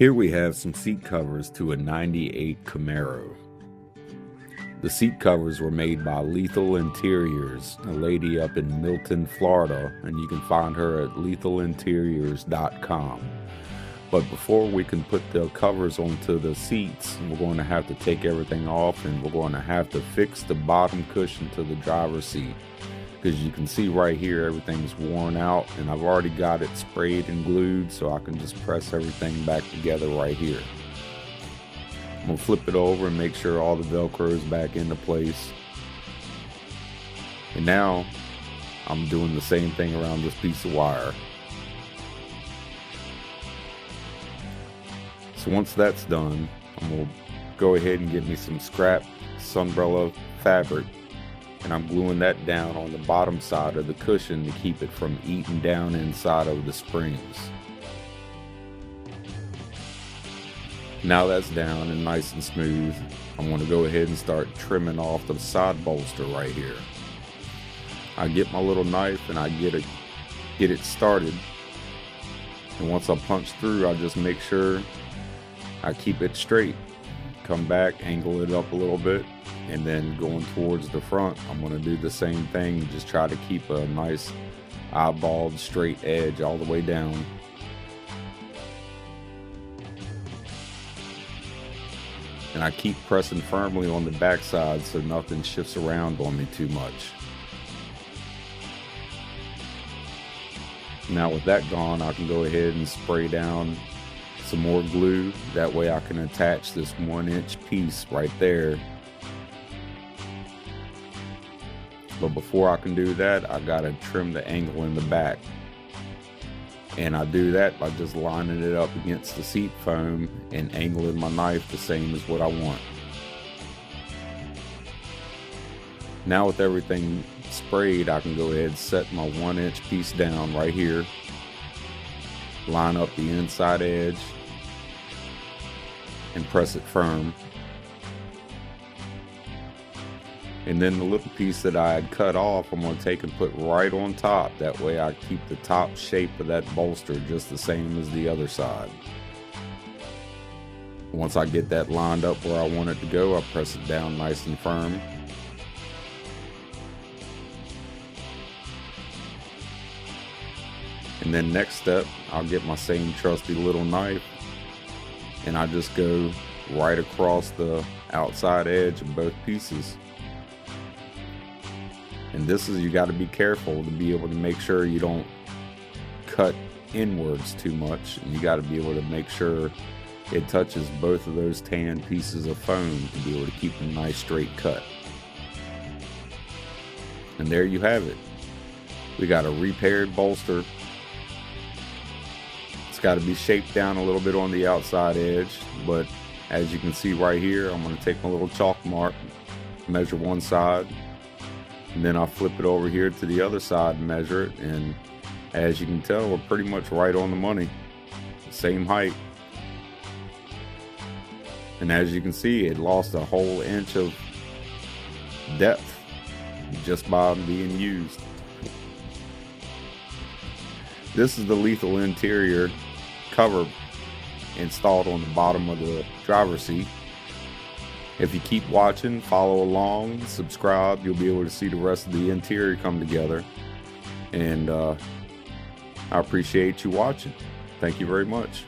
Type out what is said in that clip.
Here we have some seat covers to a 98 Camaro. The seat covers were made by Lethal Interiors, a lady up in Milton, Florida, and you can find her at lethalinteriors.com. But before we can put the covers onto the seats, we're going to have to take everything off, and we're going to have to fix the bottom cushion to the driver's seat. Because you can see right here, everything's worn out, and I've already got it sprayed and glued, so I can just press everything back together right here. I'm going to flip it over and make sure all the Velcro is back into place. And now I'm doing the same thing around this piece of wire. So once that's done, I'm going to go ahead and get me some scrap sunbrella fabric, and I'm gluing that down on the bottom side of the cushion to keep it from eating down inside of the springs. Now that's down and nice and smooth, I'm going to go ahead and start trimming off the side bolster right here. I get my little knife and I get it started, and once I punch through, I just make sure I keep it straight. Come back, angle it up a little bit, and then going towards the front, I'm going to do the same thing. Just try to keep a nice eyeballed straight edge all the way down. And I keep pressing firmly on the back side so nothing shifts around on me too much. Now with that gone, I can go ahead and spray down some more glue. That way I can attach this 1-inch piece right there. But before I can do that, I gotta trim the angle in the back. And I do that by just lining it up against the seat foam and angling my knife the same as what I want. Now with everything sprayed, I can go ahead and set my 1-inch piece down right here. Line up the inside edge and press it firm. And then the little piece that I had cut off, I'm going to take and put right on top. That way I keep the top shape of that bolster just the same as the other side. Once I get that lined up where I want it to go, I press it down nice and firm. And then next step, I'll get my same trusty little knife, and I just go right across the outside edge of both pieces. And this is, you got to be careful to be able to make sure you don't cut inwards too much, and you got to be able to make sure it touches both of those tan pieces of foam to be able to keep a nice straight cut. And there you have it. We got a repaired bolster. It's got to be shaped down a little bit on the outside edge, but as you can see right here, I'm going to take my little chalk mark, measure one side, and then I'll flip it over here to the other side and measure it. And as you can tell, we're pretty much right on the money, same height. And as you can see, it lost a whole inch of depth just by being used. This is the Lethal Interior cover installed on the bottom of the driver's seat. If you keep watching, follow along, subscribe, you'll be able to see the rest of the interior come together. And I appreciate you watching. Thank you very much.